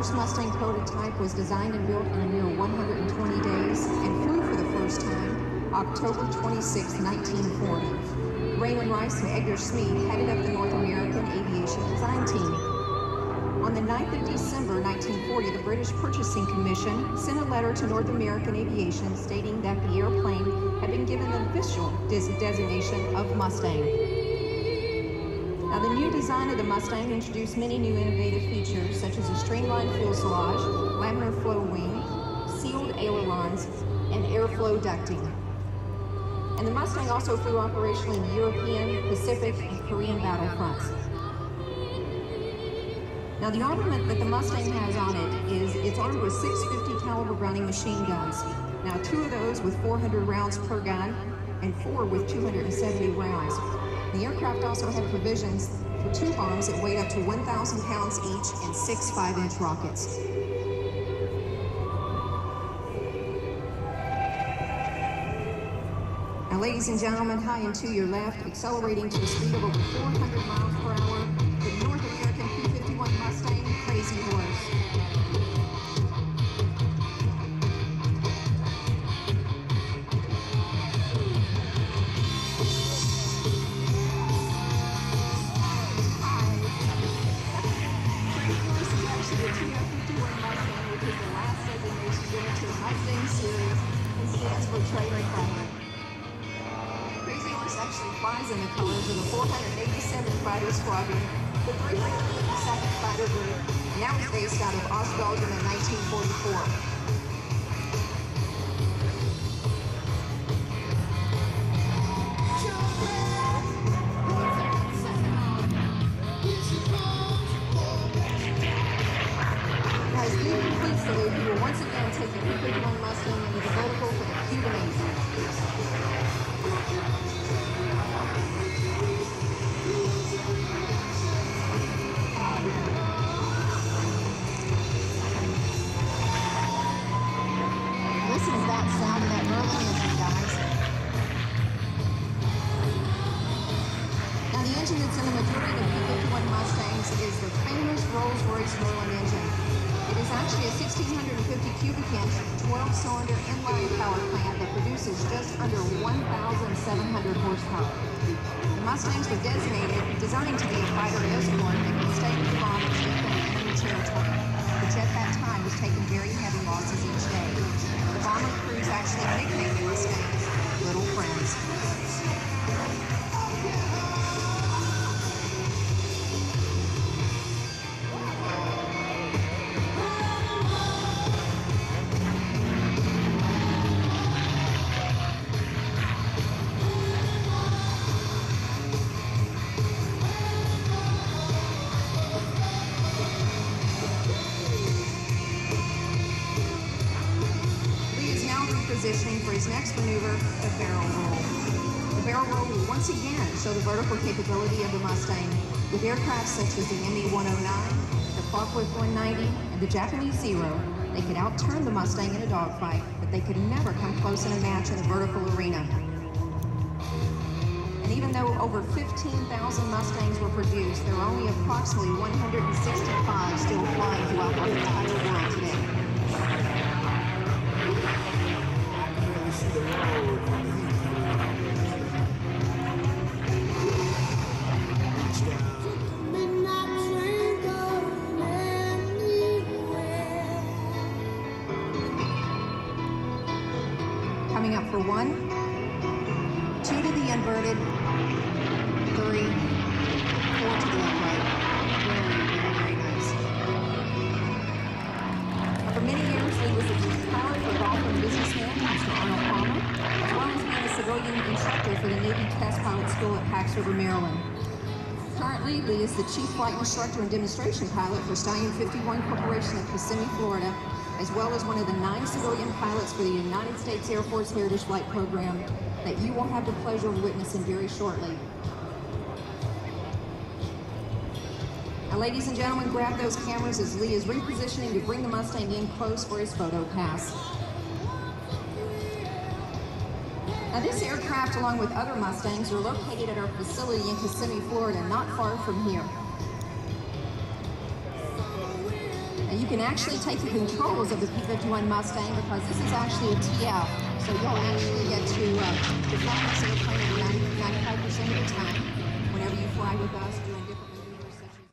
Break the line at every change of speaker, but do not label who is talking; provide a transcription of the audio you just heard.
first Mustang prototype was designed and built in a mere 120 days and flew for the first time October 26, 1940. Raymond Rice and Edgar Smead headed up the North American Aviation Design Team. On the 9th of December 1940, the British Purchasing Commission sent a letter to North American Aviation stating that the airplane had been given the official designation of Mustang. Now, the new design of the Mustang introduced many new innovative features, such as a streamlined fuselage, laminar flow wing, sealed ailerons, and airflow ducting. And the Mustang also flew operationally in the European, Pacific, and Korean battlefronts. Now, the armament that the Mustang has on it is it's armed with 650 caliber Browning machine guns. Now, 2 of those with 400 rounds per gun, and 4 with 270 rounds. The aircraft also had provisions for 2 bombs that weighed up to 1,000 pounds each and 6 5-inch rockets. Now, ladies and gentlemen, high and to your left, accelerating to a speed of over 400 miles per hour, the North American P-51 Mustang Crazy Horse. Mustang series and stands for Trailer Fighter. Crazy Horse actually flies in the colors of the 487th Fighter Squadron, the 352nd Fighter Group, and now is based out of Ostbelgium in 1944. We will once again take the P-51 Mustang into the vertical for the Cuban Navy. Listen to that sound of that Merlin engine, guys. Now, the engine that's in the majority of the P-51 Mustangs is the famous Rolls-Royce Merlin engine. It is actually a 1,650 cubic inch, 12-cylinder inline power plant that produces just under 1,700 horsepower. The Mustangs were designed to be a fighter escort that could stay with the bomb and defend enemy territory, which at that time was taking very heavy losses each day. The bomber crews actually nicknamed the Mustangs Little Friends. Positioning for his next maneuver, the barrel roll. The barrel roll will once again show the vertical capability of the Mustang with aircraft such as the ME-109, the Focke-Wulf 190, and the Japanese Zero. They could outturn the Mustang in a dogfight, but they could never come close in a match in the vertical arena. And even though over 15,000 Mustangs were produced, there are only approximately 165 still flying throughout the entire world today. Coming up for 1, 2 to the inverted, 3, 4 to the upright. Very nice. For many years, he was a pilot for golfer and businessman, Mr. Arnold Palmer, as well as being a civilian instructor for the Navy Test Pilot School at Pax River, Maryland. Currently, Lee is the chief flight instructor and demonstration pilot for Stallion 51 Corporation of Kissimmee, Florida, as well as one of the 9 civilian pilots for the United States Air Force Heritage Flight Program that you will have the pleasure of witnessing very shortly. Now, ladies and gentlemen, grab those cameras as Lee is repositioning to bring the Mustang in close for his photo pass. Now, this aircraft, along with other Mustangs, are located at our facility in Kissimmee, Florida, not far from here. You can actually take the controls of the P-51 Mustang because this is actually a TF. So you'll actually get to fly this airplane at 95% of the time whenever you fly with us.